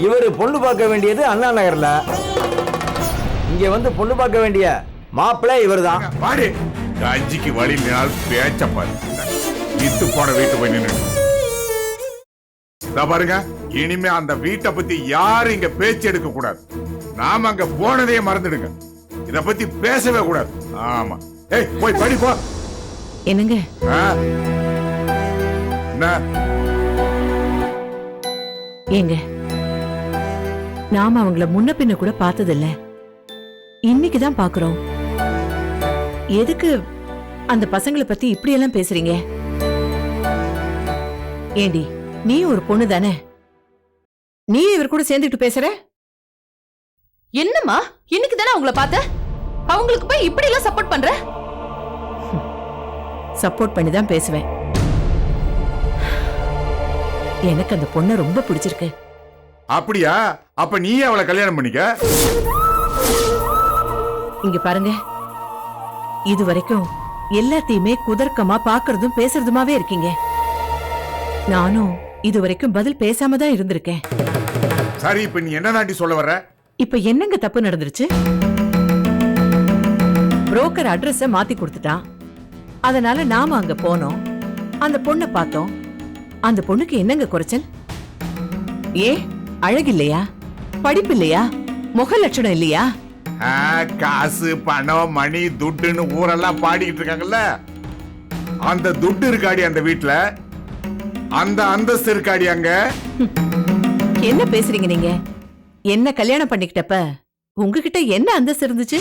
இவரு பொண்ணு பார்க்க வேண்டியது அண்ணா நகர்ல, இங்க வந்து பொண்ணு பார்க்க வேண்டிய மாப்பிள்ளை இவர்தான். பாரு, கஞ்சிக்கு வழி நாள் பேச்ச பாரு. வித்து போன வீட்டு போய் நின்று பாருங்க. இனிமே அந்த வீட்டை பத்தி யாரும் இங்க பேச்சு எடுக்க கூடாது. நாம அங்க போனதே மறந்துடுங்க. இத பத்தி பேசவே கூடாது. ஆமா, ஏய் போய் படி போ. என்னங்க என்ன ஏங்க, நாம அவங்கள முன்ன பின்ன கூட பார்த்ததில்ல, இன்னைக்குதான் பாக்குறோம். எதுக்கு அந்த பசங்களை பத்தி இப்படி எல்லாம் பேசுறீங்க? ஏண்டி, நீ ஒரு பொண்ணு தானே, நீ இவர் கூட சேர்ந்துட்டு பேசுற? என்னம்மா, இன்னைக்கு தானே அவங்கள பார்த்த, அவங்களுக்கு போய் இப்படி எல்லாம் சப்போர்ட் பண்ற? சப்போர்ட் பண்ணி தான் பேசுவேன். எனக்கு அந்த பொண்ணை ரொம்ப பிடிச்சிருக்கு. அப்படியா? அப்ப நீ அவளை கல்யாணம் பண்ணிக்க. இங்க பாருங்க, இது வரைக்கும் எல்லாத்தையுமே குதர்க்கமா பாக்குறதும் பேசுறதுமாவே இருக்கீங்க. நானும் இது வரைக்கும் பதில் பேசாம தான் இருந்திருக்கேன். சரி, இப்ப நீ என்ன தாண்டி சொல்ல வர்ற? இப்ப என்னங்க தப்பு நடந்துருச்சு? புரோக்கர் அட்ரஸ மாத்தி கொடுத்துட்டான். அதனால நாம அங்க போனோம், அந்த பொண்ணை பார்த்தோம். அந்த பொண்ணுக்கு என்னங்க குறைச்சல்? ஏ, அழகு இல்லையா? படிப்பு இல்லையா? முக லட்சணம் இல்லையா? காசு, பணம், மணி, துட்டுன்னு ஊரெல்லாம் பாடிக்கிட்டு இருக்காங்கல்ல, அந்த துட்டு இருக்காடி அந்த வீட்டுல, அந்த அந்தஸ்து இருக்காடி அங்க. என்ன பேசுறீங்க நீங்க? என்ன கல்யாணம் பண்ணிக்கிட்டப்ப உங்ககிட்ட என்ன அந்தஸ்து இருந்துச்சு?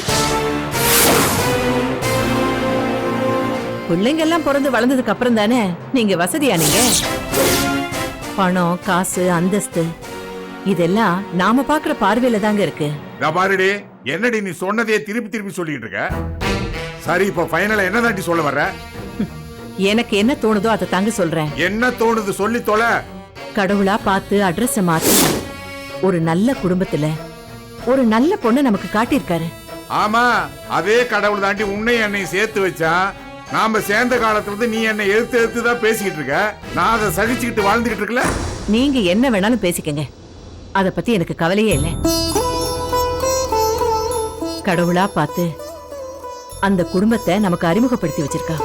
பிள்ளைங்க எல்லாம் பிறந்து வளர்ந்ததுக்கு அப்புறம் தானே நீங்க வசதியானீங்க. பணம், காசு, அந்தஸ்து இதெல்லாம் நாம பாக்குற பார்வையில தாங்க இருக்கு. பாருடி, என்னடி நீ சொன்னதே திருப்பி திருப்பி சொல்லிட்டு இருக்க? சரி, இப்ப ஃபைனலா என்ன தாண்டி சொல்ல வர்ற? எனக்கு என்ன தோணுதோ அதை தாங்க சொல்றேன். என்ன தோணுது சொல்லி தொலை. கடவுளா பார்த்து அட்ரஸ் மாத்தி ஒரு நல்ல குடும்பத்துல ஒரு நல்ல பொண்ணை நமக்கு காட்டியிருக்காரு. ஆமா, அதே கடவுள் தாண்டி உன்னை என்னை சேர்த்து வச்சா. நாம சேர்ந்த காலத்துல இருந்து நீ என்னை எழுத்து எழுத்து தான் பேசிக்கிட்டு இருக்க. நான் அதை சகிச்சுக்கிட்டு வாழ்ந்துகிட்டு இருக்கல. நீங்க என்ன வேணாலும் பேசிக்கங்க, அத பத்தி எனக்கு கவலையே இல்லை. கடவுளா பார்த்து அந்த குடும்பத்தை நமக்கு அறிமுகப்படுத்தி வச்சிருக்கா.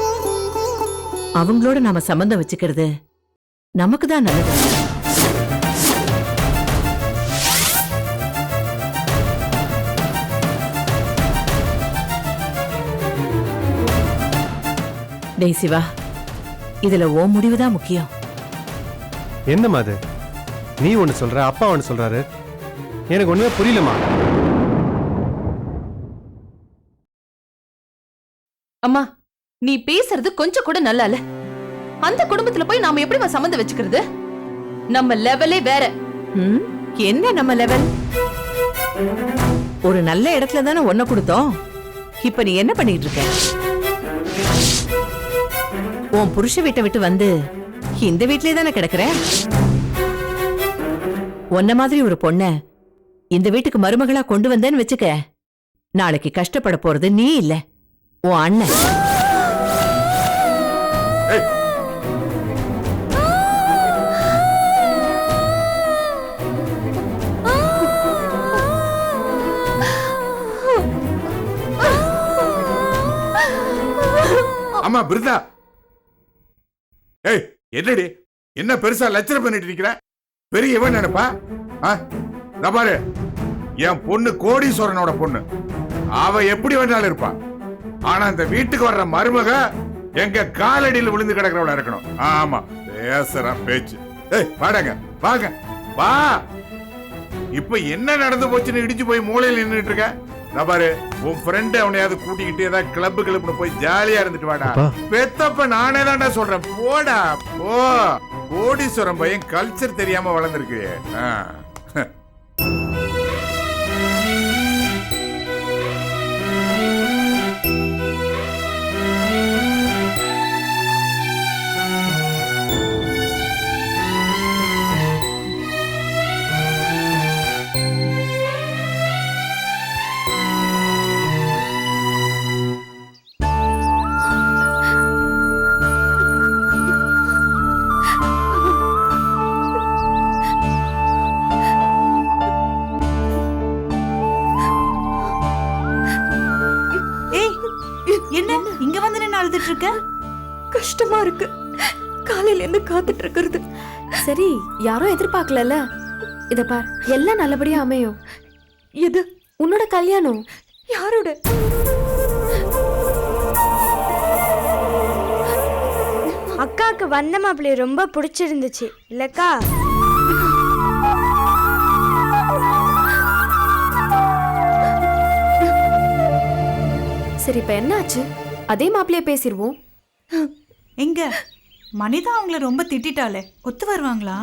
அவங்களோட நாம சம்பந்தம் வச்சுக்கிறது நமக்கு தான் நல்லது. டேய் சிவா, இதுல ஓ முடிவுதான் முக்கியம். என்னம்மா அது? நீ ஒண்ணு சொல்ற, அப்பா ஒண்ணு சொல்றாரு, எனக்கு ஒண்ணுமே புரியலமா. அம்மா, நீ பேசுறது கொஞ்சம் கூட நல்லா இல்ல. அந்த குடும்பத்துல போய் நாம எப்படி சம்மந்தம் வச்சுக்கிறது? நம்ம லெவலே வேற. என்ன நம்ம லெவல்? ஒரு நல்ல இடத்துல தானே ஒன்ன கொடுத்தோம். இப்ப நீ என்ன பண்ணிட்டு இருக்க? உன் புருஷ வீட்டை விட்டு வந்து இந்த வீட்லயே தானே கிடக்குற. உன்ன மாதிரி ஒரு பொண்ண இந்த வீட்டுக்கு மருமகளா கொண்டு வந்தேன்னு வச்சுக்க, நாளைக்கு கஷ்டப்பட போறது நீ இல்ல, உன் அண்ணன். ஆமா பிருந்தா, ஏய் என்னடி, என்ன பெருசா லட்சணம் பண்ணிட்டு இருக்கிற? பெரிய இவன் நினைப்பா? பாரு, என் பொண்ணு கோடீஸ்வரனோட பொண்ணு. அவ எப்படி வேணாலும் இருப்பா. ஆனா இந்த வீட்டுக்கு வர்ற மருமக எங்க காலடியில் விழுந்து கிடக்கிறவளா இருக்கணும். ஆமா, பேசுற பேச்சு. ஏய் வாடங்க, வாங்க வா. இப்ப என்ன நடந்து போச்சுன்னு இடிச்சு போய் மூலையில் நின்றுட்டு இருக்க? பாரு, உன் ஃப்ரெண்ட் அவனையாவது கூட்டிக்கிட்டு ஏதாவது கிளப்புன்னு போய் ஜாலியா இருந்துட்டு வாடா. பெத்தப்ப நானே தான்டா சொல்றேன், போடா போ. கோடீஸ்வரம் பையன் கல்ச்சர் தெரியாம வளர்ந்துருக்கு. இருக்க? கஷ்டமா இருக்கு. காலையில இருந்து காத்துட்டு இருக்கிறது. சரி, யாரும் எதிர்பார்க்கலல. இத பார், எல்லாம் நல்லபடியா அமையும். எது? உன்னோட கல்யாணம். யாரோட? அக்காவுக்கு வந்த மாப்பிள்ளை ரொம்ப பிடிச்சிருந்துச்சு இல்லக்கா? சரி, இப்ப என்ன ஆச்சு? அதே மாப்பிள்ளைய பேசிடுவோம். எங்க மனிதா அவங்கள ரொம்ப திட்டாளே, ஒத்து வருவாங்களா?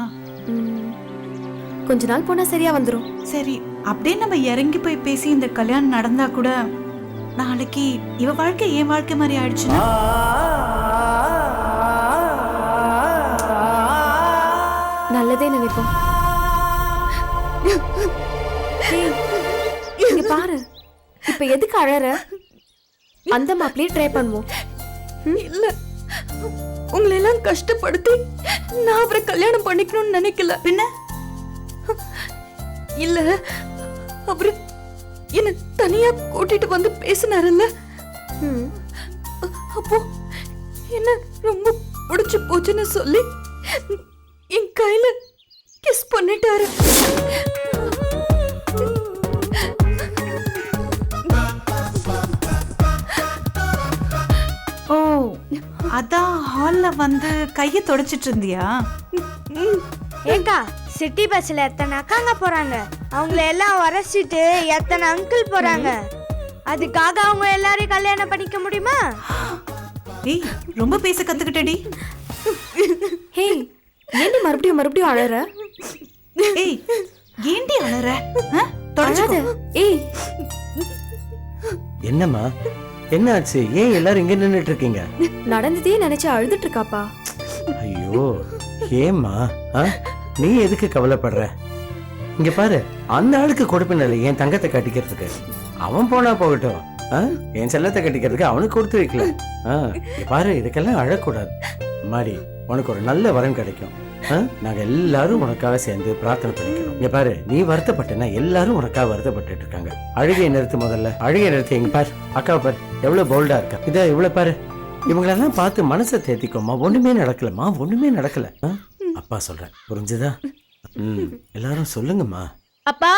கொஞ்ச நாள் போனா சரியா வந்துரும். சரி, அப்படியே நம்ம இறங்கி போய் பேசி இந்த கல்யாணம் நடந்தா கூட நாளைக்கு இவ வாழ்க்கை என் வாழ்க்கை மாதிரி ஆயிடுச்சுன்னா நல்லதே நினைப்போம். ஏய், இங்க பாரு, இப்ப எதுக்கு அழற? அந்த மாப்பிள்ளைய ட்ரை பண்ணுவோம். இல்ல, உங்களை எல்லாம் கஷ்டப்படுத்தி நான் அவரை கல்யாணம் பண்ணிக்கணும்னு நினைக்கல. பின்ன இல்ல, அவரு என்ன தனியா கூட்டிட்டு வந்து பேசினாருல்ல, அப்போ என்ன ரொம்ப பிடிச்சு போச்சுன்னு சொல்லி என் கையில கிஸ் பண்ணிட்டாரு. ஓ, அதான் ஹால்ல வந்து கையை தொடச்சிட்டு இருந்தியா? ஏங்கா, சிட்டி பஸ்ல எத்தனை அக்காங்க போறாங்க, அவங்கள எல்லாம் வரச்சிட்டு எத்தனை அங்கிள் போறாங்க. அதுக்காக அவங்க எல்லாரையும் கல்யாணம் பண்ணிக்க முடியுமா? ஏய், ரொம்ப பேச கத்துக்கிட்டடி. ஹே, ஏண்டி மறுபடியும் மறுபடியும் அழற? ஏய், ஏண்டி அழற? அழாத. ஏய், என்னம்மா, என்ன ஆச்சு? ஏன் எல்லாரும் இங்க நின்னுட்டு இருக்கீங்க? நடந்ததே நினைச்சு அழுதுட்டு இருக்காப்பா. ஐயோ, ஏம்மா, நீ எதுக்கு கவலைப்படுற? இங்க பாரு, அந்த ஆளுக்கு கொடுப்பினல என் தங்கத்தை கட்டிக்கிறதுக்கு. அவன் போனா போகட்டும். என் செல்லத்தை கட்டிக்கிறதுக்கு அவனுக்கு கொடுத்து வைக்கல. இங்க பாரு, இதுக்கெல்லாம் அழக்கூடாது. மாடி, உனக்கு ஒரு நல்ல வரன் கிடைக்கும். நாங்க எல்லாரும் உனக்காக சேர்ந்து பிரார்த்தனை பண்ணிக்கிறோம். இங்க பாரு, நீ வருத்தப்பட்டனா எல்லாரும் உனக்காக வருத்தப்பட்டு இருக்காங்க. அழுகையை நிறுத்து, முதல்ல அழுகையை நிறுத்தி. இங்க பாரு, அக்காவை பாரு, எவ்வளவு போல்டா இருக்கா. இத இவ்வளவு பாரு, இவங்களெல்லாம் பார்த்து மனசை தேத்திக்கோமா. ஒண்ணுமே நடக்கலமா, ஒண்ணுமே நடக்கல. அப்பா சொல்றேன், புரிஞ்சுதா? எல்லாரும் சொல்லுங்கம்மா. அப்பா,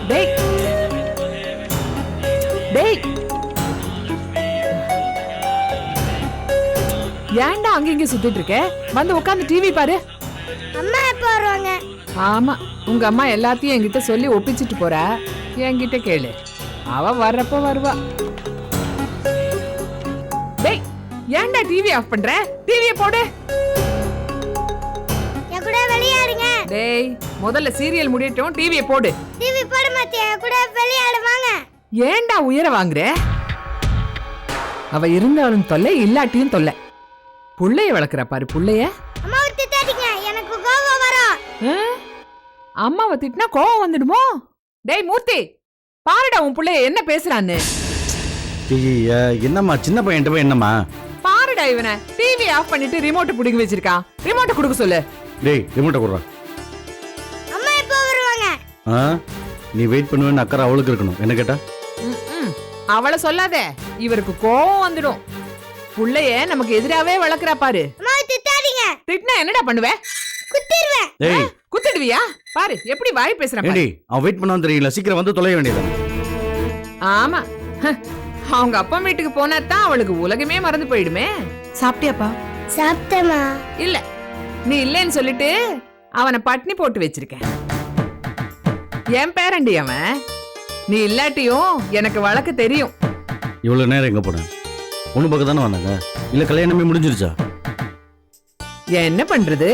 டேய் டேய், ஏன்டா அங்க இங்க சுத்திட்டு இருக்க? வந்து உட்காந்து டிவி பாரு. அம்மா எப்ப வருவாங்க? ஆமா, உங்க அம்மா எல்லாத்தையும் என்கிட்ட சொல்லி ஒப்பிச்சிட்டு போறா. என்கிட்ட கேளு, அவ வர்றப்ப வருவா. டேய், ஏன்டா டிவி ஆஃப் பண்ற? டிவியை போடு. என் கூட விளையாடுங்க. டேய், முதல்ல சீரியல் முடியட்டும், டிவியை போடு. டிவி போட மாட்டியா? என் கூட விளையாடுவாங்க. ஏன்டா உயர வாங்குற? அவ இருந்தாலும் தொல்லை, இல்லாட்டியும் தொல்லை. புள்ளைய வளர்க்குற பாரு, புள்ளைய. அம்மாவை திட்டாதீங்க, எனக்கு கோபம் வரும். அம்மாவை திட்டினா கோவம் வந்துடுமோ? டேய் மூர்த்தி, பாருடா உன் புள்ளைய என்ன பேசுறான்னு. என்னம்மா, சின்ன பையன் போய் என்னம்மா? பாருடா இவனை, டிவி ஆஃப் பண்ணிட்டு ரிமோட் புடுங்கி வச்சிருக்கான். ரிமோட்டை கொடுக்க சொல்லு. டேய், ரிமோட்டை கொடுறா. அம்மா எப்ப வருவாங்க? நீ வெயிட் பண்ணுவேன்னு அக்கறை அவளுக்கு இருக்கணும். என்ன கேட்டா? அவளை சொல்லாதே, இவருக்கு கோவம் வந்துடும். புள்ளைய நமக்கு எதிராவே வளர்க்குறா பாரு. அம்மாவை திட்டாதீங்க. திட்டினா என்னடா பண்ணுவ? குத்திடுவேன். டேய், குத்திடுவியா? பாரு எப்படி வாய் பேசுறான். ஏடி, அவன் வெயிட் பண்ணான்னு தெரியல, சீக்கிரம் வந்து தொலைய வேண்டியது. ஆமா, அவங்க அப்பா வீட்டுக்கு போனா தான் அவளுக்கு உலகமே மறந்து போயிடுமே. சாப்பிட்டியாப்பா? சாப்பிட்டேமா. இல்ல, நீ இல்லைன்னு சொல்லிட்டு அவனை பட்னி போட்டு வச்சிருக்கேன். என் பேரண்டி அவன். நீ இல்லாட்டியும் எனக்கு வழக்கு தெரியும். இவ்வளவு நேரம் எங்க போனேன்? பொண்ணு பக்கம் தானே வந்தாங்க, இல்ல கல்யாணமே முடிஞ்சிருச்சா? என்ன பண்றது,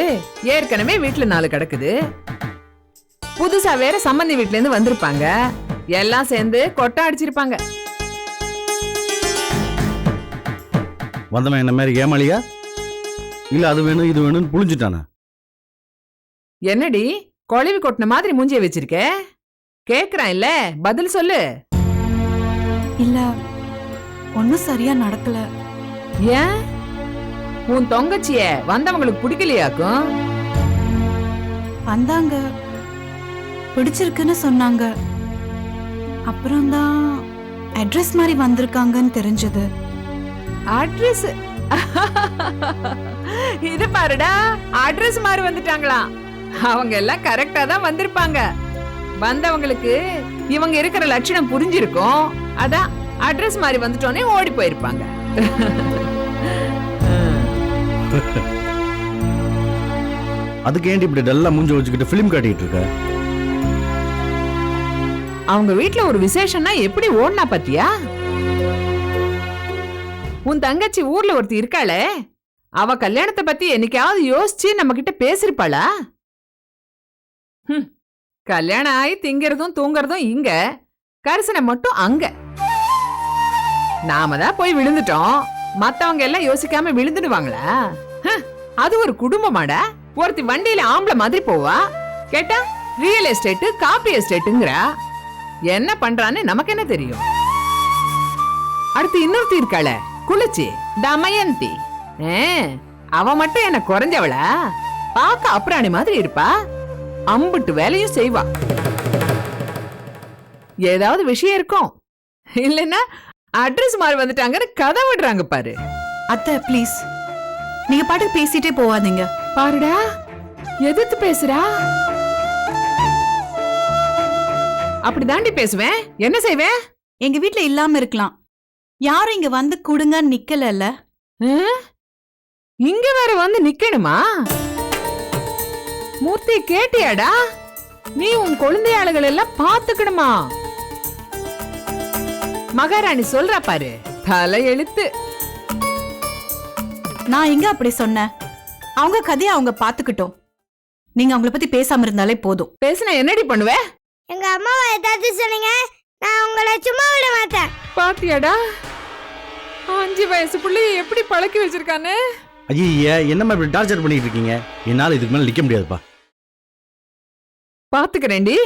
ஏற்கனவே வீட்டுல 4 கிடக்குது. புதுசா வேற சம்பந்தி வீட்ல இருந்து வந்திருப்பாங்க. எல்லாம் சேர்ந்து கொட்டை அடிச்சிருப்பாங்க. வந்தவன் என்ன மாதிரி ஏமாளியா இல்ல அது வேணும் இது வேணும்னு புளிஞ்சுட்டானா? என்னடி கொழுவி கொட்டின மாதிரி மூஞ்சிய வச்சிருக்க? கேக்குறான் இல்ல, பதில் சொல்லு. இல்ல ஒன்னும் சரியா நடக்கல. ஏன் உன் தொங்கச்சிய வந்தவங்களுக்கு பிடிக்கலையாக்கும்? வந்தாங்க, பிடிச்சிருக்குன்னு சொன்னாங்க. அப்புறம்தான் அட்ரஸ் மாதிரி வந்திருக்காங்கன்னு தெரிஞ்சது. அட்ரஸ் இது பாருடா, அட்ரஸ் மாதிரி வந்துட்டாங்களாம். அவங்க எல்லாம் கரெக்டா தான் வந்திருப்பாங்க. வந்தவங்களுக்கு இவங்க இருக்கிற லட்சணம் புரிஞ்சிருக்கும். அதான் அட்ரஸ் மாதிரி வந்துட்டோன்னே ஓடி போயிருப்பாங்க. அதுக்கு ஏண்டி இப்படி டல்லா மூஞ்ச வச்சுக்கிட்டு பிலிம் காட்டிட்டு இருக்க? அவங்க வீட்ல ஒரு விசேஷம்னா எப்படி ஓடுனா பாத்தியா? உன் தங்கச்சி ஊர்ல ஒருத்தி இருக்காளே, அவ கல்யாணத்தை பத்தி என்னைக்காவது யோசிச்சு நம்ம கிட்ட பேசிருப்பாளா? கல்யாணம் ஆகி திங்கிறதும் தூங்கறதும் இங்க, கரிசனை மட்டும் அங்க. நாம தான் போய் விழுந்துட்டோம், மத்தவங்க எல்லாம் யோசிக்காம விழுந்துடுவாங்களா? அது ஒரு குடும்பமாடா. ஒருத்தி வண்டியில ஆம்பளை மாதிரி போவா, கேட்டா ரியல் எஸ்டேட் காப்பி எஸ்டேட்டுங்கிறா. என்ன பண்றான்னு நமக்கு என்ன தெரியும்? அடுத்து இன்னொருத்தி இருக்காள, குளிச்சி தமயந்தி. அவ மட்டும் என்ன குறைஞ்சவளா? பாக்க அப்புறாணி மாதிரி இருப்பா, அம்புட்டு வேலையும் செய்வா. ஏதாவது விஷயம் இருக்கும், இல்லைன்னா அட்ரஸ் மாதிரி வந்துட்டாங்கன்னு கதை விடுறாங்க பாரு. அத்தை ப்ளீஸ், நீங்க பாட்டுக்கு பேசிட்டே போவாதீங்க. பாருடா, எதிர்த்து பேசுறா. அப்படி தாண்டி பேசுவேன், என்ன செய்வேன்? எங்க வீட்ல இல்லாம இருக்கலாம், யாரும் இங்க வந்து கூடுங்கன்னு நிக்கல. இங்க வேற வந்து நிக்கணுமா? மூர்த்தி கேட்டியாடா? நீ உன் குழந்தையாளுகள் எல்லாம் பாத்துக்கணுமா? மகாராணி சொல்றா பாரு, தலை எழுத்து. நான் எங்க அப்படி சொன்னேன்? அவங்க கதையை அவங்க பாத்துக்கிட்டோம். நீங்க அவங்கள பத்தி பேசாம இருந்தாலே போதும். பேசினா என்னடி பண்ணுவே? எங்க அம்மாவை ஏதாவது சொன்னீங்க, நான் உங்களை சும்மா விட மாட்டேன். பாத்தியாடா, 5 வயசு புள்ளைய எப்படி பழக்கி வச்சிருக்கானே. ஐயா, என்னம்மா இப்படி டார்ச்சர் பண்ணிட்டு இருக்கீங்க? என்னால இதுக்கு மேல நிக்க முடியாதுப்பா. பாத்துக்கிறேன்டி.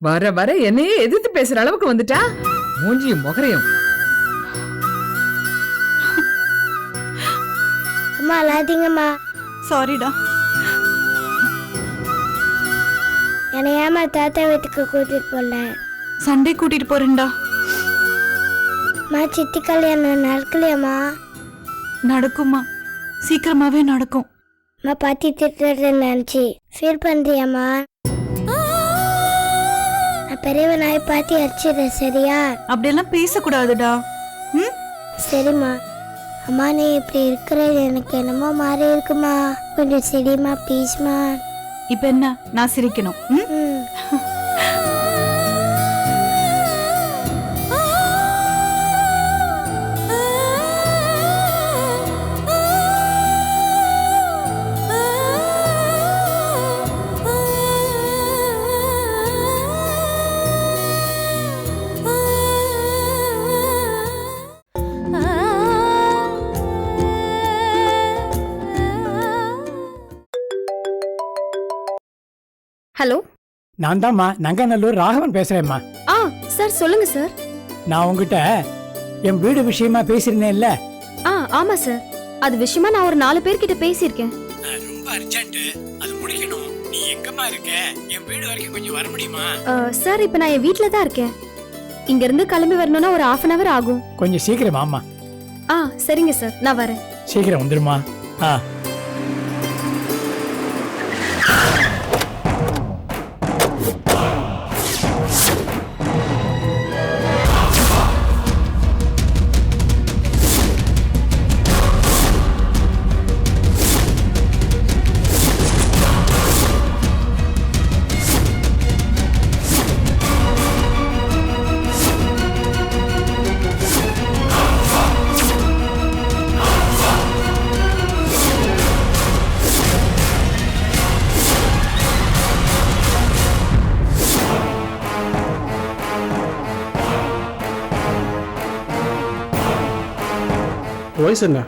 வர வர என்னையே எதிர்த்து பேசுற அளவுக்கு வந்துட்டா. மூஞ்சியும் முகரையும். அம்மா அழாதீங்கம்மா. சாரிடா. என்னை ஏமா தாத்தா வீட்டுக்கு கூட்டிட்டு போல? சண்டே கூட்டிட்டு போறேன்டா. மா சித்தி கல்யாணம் நடக்கலையம்மா? நடக்குமா, சீக்கிரமாவே நடக்கும். அம்மா பாத்தி திட்டுறது நினைச்சு ஃபீல் பண்றியாம்மா? நான் பெரியவ நாய் பாத்தி அடிச்சிடுறேன், சரியா? அப்படியெல்லாம் பேசக்கூடாதுடா. சரிம்மா. அம்மா நீ இப்படி இருக்கிறது எனக்கு என்னமோ மாறி இருக்குமா, கொஞ்சம் சரிம்மா ப்ளீஸ்மா. இப்ப என்ன, நான் சிரிக்கணும்? ஹலோ, நான் தான்மா நங்கநல்லூர் ராகவன் பேசுறேம்மா. சார் சொல்லுங்க சார். நான் உங்ககிட்ட என் வீடு விஷயமா பேசிருந்தேன்ல. ஆமா சார், அது விஷயமா நான் ஒரு 4 பேர்கிட்ட பேசியிருக்கேன். ரொம்ப அர்ஜென்ட், அது முடிக்கணும். நீ எங்கம்மா இருக்க? என் வீடு வரைக்கும் கொஞ்சம் வர முடியுமா? சார் இப்ப நான் என் வீட்ல தான் இருக்கேன். இங்க இருந்து கிளம்பி வரணும்னா ஒரு 1/2 hour ஆகும். கொஞ்சம் சீக்கிரம் வாம்மா. சரிங்க சார், நான் வரேன். சீக்கிரம் வந்துருமா. வயசு என்ன?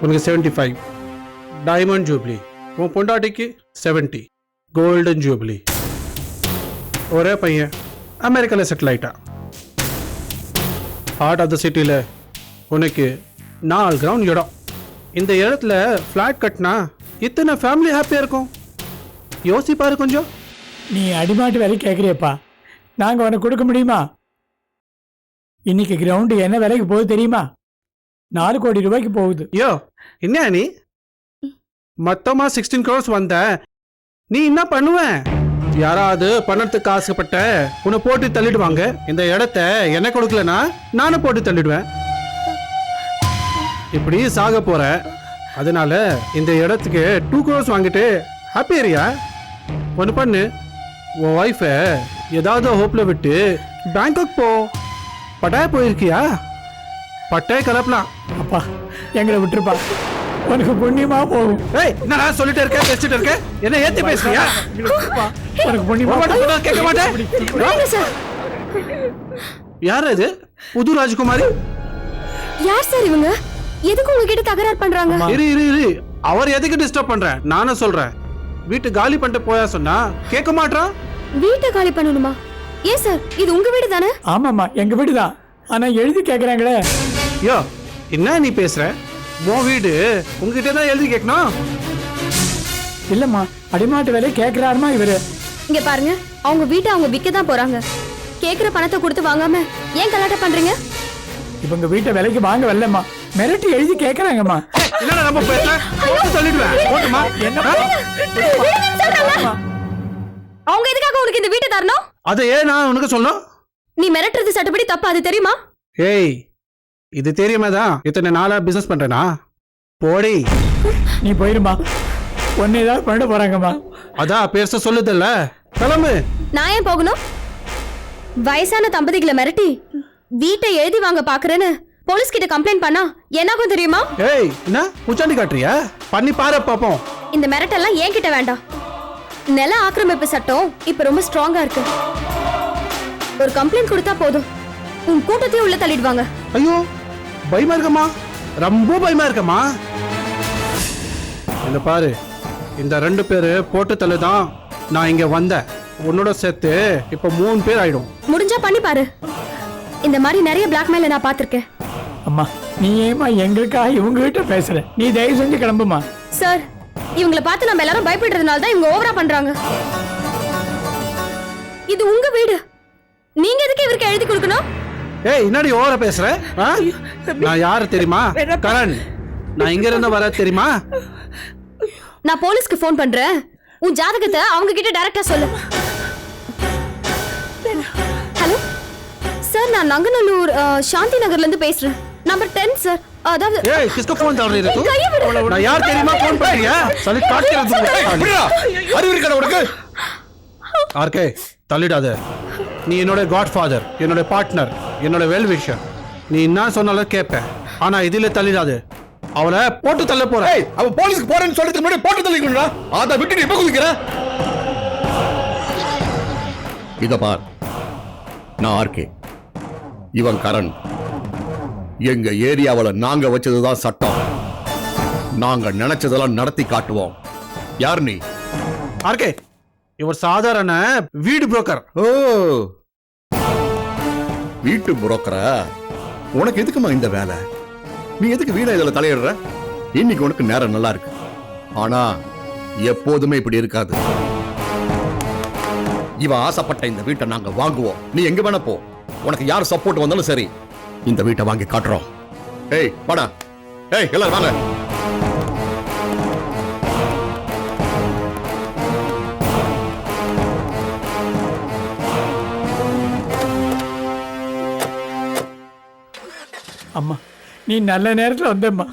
உனக்கு 75. Diamond jubilee. உன் பொண்டாட்டிக்கு 70. Golden jubilee. ஒரே பையன் அமெரிக்காவில் செட்டில் ஆயிட்டான். ஹார்ட் ஆஃப் த சிட்டியில் உனக்கு 4 கிரவுண்ட் இடம். இந்த இடத்துல ஃப்ளாட் கட்டினா இத்தனை ஃபேமிலி ஹாப்பியாக இருக்கும். யோசிப்பாரு கொஞ்சம். நீ அடிமாட்டு விலை கேட்குறியப்பா, நாங்கள் உனக்கு கொடுக்க முடியுமா? இன்னைக்கு கிரவுண்டு என்ன விலைக்கு போகுது தெரியுமா? 4 கோடி ரூபாய்க்கு போகுது. யோ என்ன நீ மொத்தமா 16 crores வந்த, நீ என்ன பண்ணுவ? யாராவது பணத்துக்கு ஆசைப்பட்ட உன்னை போட்டு தள்ளிடுவாங்க. இந்த இடத்த என்ன கொடுக்கலனா நானும் போட்டு தள்ளிடுவேன். இப்படி சாக போற. அதனால இந்த இடத்துக்கு 2 crores வாங்கிட்டு ஹாப்பி ஏரியா. ஒன்று பண்ணு, உன் ஒய்ஃபை ஏதாவது ஹோப்ல விட்டு பேங்காக் போ. பட்டாய போயிருக்கியா? பட்டாய கலப்பலாம். அப்பா எங்களை விட்டுருப்பா, உனக்கு புண்ணியமா போகும். ஏய் என்னடா சொல்லிட்டே இருக்க, பேசிட்டு இருக்க, என்ன ஏத்தி பேசுறியா? உனக்கு புண்ணியமா கேட்க மாட்டேன். யார் இது? புது ராஜகுமாரி? யார் சார் இவங்க? எதுக்கு உங்ககிட்ட தகராறு பண்றாங்க? இரு இரு இரு, அவர் எதுக்கு டிஸ்டர்ப் பண்றேன்? நானும் சொல்றேன். வீட்டு காலி பண்ணிட்டு போயா சொன்னா கேட்க மாட்டான். வீட்டை காலி பண்ணணுமா? ஏன் சார், இது உங்க வீடு தானே? ஆமாம்மா, எங்க வீடு தான். ஆனா எழுதி கேக்குறாங்களே. யோ என்ன நீ பேசுற? உன் வீடு உங்ககிட்ட தான் எழுதி கேட்கணும். இல்லம்மா, அடிமாட்டு விலை கேக்குறாருமா இவரு. இங்க பாருங்க, அவங்க வீட்டை அவங்க விற்க தான் போறாங்க. கேக்குற பணத்தை கொடுத்து வாங்காம ஏன் கலாட்டம் பண்றீங்க? இவங்க வீட்டை விலைக்கு வாங்க வரலம்மா, மிரட்டி எழுதி கேக்குறாங்கம்மா. இல்ல நம்ம பேச போட்டு சொல்லிடுவேன். போட்டுமா என்னப்பா? அவங்க எதுக்காக உனக்கு இந்த வீட்டை தரணும்? அதை ஏன் நான் உனக்கு சொல்லணும்? நீ மிரட்டுறது சட்டப்படி தப்பு, அது தெரியுமா? ஏய் இது தெரியுமா தான் இத்தனை நாளா பிசினஸ் பண்றேனா? போடி. நீ போயிருமா, ஒன்னு ஏதாவது பண்ண போறாங்கம்மா. அதான் பேச சொல்லுதல்ல, கிளம்பு. நான் ஏன் போகணும்? வயசான தம்பதிகளை மிரட்டி வீட்டை எழுதி வாங்க பாக்குறேன்னு போலீஸ் கிட்ட கம்ப்ளைண்ட் பண்ணா என்னாகும் தெரியுமா? ஏய் என்ன உச்சாண்டி காட்டுறியா? பண்ணி பாரு பாப்போம். இந்த மிரட்டெல்லாம் என்கிட்ட வேண்டாம். நில ஆக்கிரமிப்பு சட்டம் இப்ப ரொம்ப ஸ்ட்ராங்கா இருக்கு. ஒரு கம்ப்ளைண்ட் கொடுத்தா போதும், உன் கூட்டத்தையும் உள்ள தள்ளிடுவாங்க. ஐயோ பயமா இருக்கமா, ரொம்ப பயமா இருக்கமா. இந்த பாரு, இந்த 2 பேரு போட்டு தள்ளுதான் நான் இங்க வந்தேன். உன்னோட சேர்த்து இப்ப 3 பேர் ஆயிடும். முடிஞ்சா பண்ணி பாரு. இந்த மாதிரி நிறைய பிளாக்மெயில நான் பாத்திருக்கேன். அம்மா நீ ஏமா எங்களுக்காக இவங்க கிட்ட பேசுற? நீ தயவு செஞ்சு கிளம்புமா. சார், இவங்களை பார்த்து நம்ம எல்லாரும் பயப்படுறதுனால தான் இவங்க ஓவரா பண்றாங்க. இது உங்க வீடு, நீங்க எதுக்கு இவருக்கு எழுதி கொடுக்கணும்? ஏய் என்னடி ஓவரா பேசுற? நான் யாரு தெரியுமா? கரண். நான் இங்க இருந்து வர தெரியுமா? நான் போலீஸ்க்கு ஃபோன் பண்றேன். உன் ஜாதகத்தை அவங்க கிட்ட டைரக்டா சொல்லு. ஹலோ சார், நான் நங்கநல்லூர் சாந்தி நகர்ல இருந்து பேசுறேன். Number 10 sir. அதாவது ஏய் கிஸ்கோ ஃபோன் தர ரही तू? நான் யார் தெரியுமா ஃபோன் பண்றியா? சரி காட்கிறது. அறிவு இருக்கடா உனக்கு? ஆர்கே தள்ளிடாத. நீ என்னோட காட்ஃபாதர், என்னோட பார்ட்னர், என்னோட வெல் விஷர். நீ என்ன சொன்னாலும் கேட்பேன். ஆனா இதில தள்ளிடாத. அவளை போட்டு தள்ள போறேன். ஏய் அவ போலீஸ்க்கு போறேன்னு சொல்றதுக்கு முன்னாடி போட்டு தள்ளிக்கணும்டா. அத விட்டு இப்ப குதிக்கற. இத பார், நான் ஆர்கே, இவன் கரண். எங்க ஏரியாவுல நாங்க வச்சதுதான் சட்டம். நாங்க நினைச்சதெல்லாம் நடத்தி காட்டுவோம். யார் நீ? ஆர்கே, இவர் சாதாரண வீடு புரோக்கர். ஓ வீட்டு புரோக்கரா? உனக்கு எதுக்குமா இந்த வேலை? நீ எதுக்கு வீணா இதுல தலையிடுற? இன்னைக்கு உனக்கு நேரம் நல்லா இருக்கு, ஆனா எப்போதுமே இப்படி இருக்காது. இவன் ஆசைப்பட்ட இந்த வீட்டை நாங்க வாங்குவோம். நீ எங்க வேணா போ, உனக்கு யார் சப்போர்ட் வந்தாலும் சரி, இந்த வீட்டை வாங்கி காட்டுறோம். ஏய் வாடா, ஏய் எல்லாரும் வாங்க. அம்மா நீ நல்ல நேரத்துல வந்தம்மா,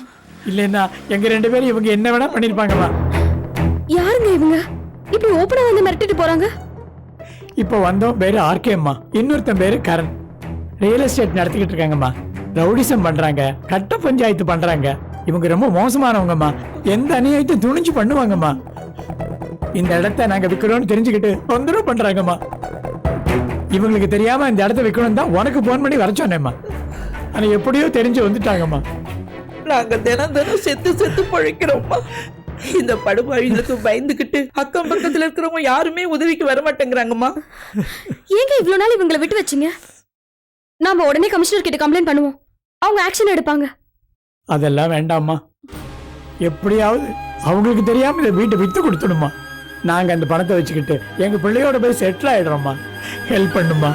இல்லைன்னா எங்க 2 பேரும் இவங்க என்ன வேணா பண்ணிருப்பாங்கம்மா. யாருங்க இவங்க இப்படி ஓபனா வந்து மிரட்டிட்டு போறாங்க? இப்போ வந்தோம் பேரு ஆர்கே அம்மா, இன்னொருத்தன் பேரு கரண். ரியல் எஸ்டேட் நடத்திக்கிட்டு இருக்காங்கம்மா. ரவுடிசம் பண்றாங்க, கட்ட பஞ்சாயத்து பண்றாங்க. இவங்க ரொம்ப மோசமானவங்கம்மா. எந்த அநியாயத்தையும் துணிஞ்சு பண்ணுவாங்கம்மா. இந்த இடத்த நாங்க விற்கிறோம்னு தெரிஞ்சுக்கிட்டு தொந்தரவு பண்றாங்கம்மா. இவங்களுக்கு தெரியாம இந்த இடத்த விற்கணும் தான் உனக்கு போன் பண்ணி வர சொன்னேம்மா. ஆனா எப்படியோ தெரிஞ்சு வந்துட்டாங்கம்மா. நாங்க தினம் தினம் செத்து செத்து பழைக்கிறோம்மா. இந்த படுபாவிகளுக்கு பயந்துகிட்டு அக்கம் பக்கத்துல இருக்கிறவங்க யாருமே உதவிக்கு வர மாட்டேங்கிறாங்கம்மா. ஏங்க இவ்வளவு நாள் இவங்களை விட்டு வச்சீங்க? நாம உடனே கமிஷனர் கிட்ட கம்ப்ளைண்ட் பண்ணுவோம், அவங்க ஆக்ஷன் எடுப்பாங்க. அதெல்லாம் வேண்டாம்மா. எப்படியாவது அவங்களுக்கு தெரியாம இந்த வீட்டை வித்து கொடுத்துடுமா. நாங்க அந்த பணத்தை வச்சுக்கிட்டு எங்க பிள்ளையோட போய் செட்டில் ஆயிடுறோம்மா. ஹெல்ப் பண்ணுமா.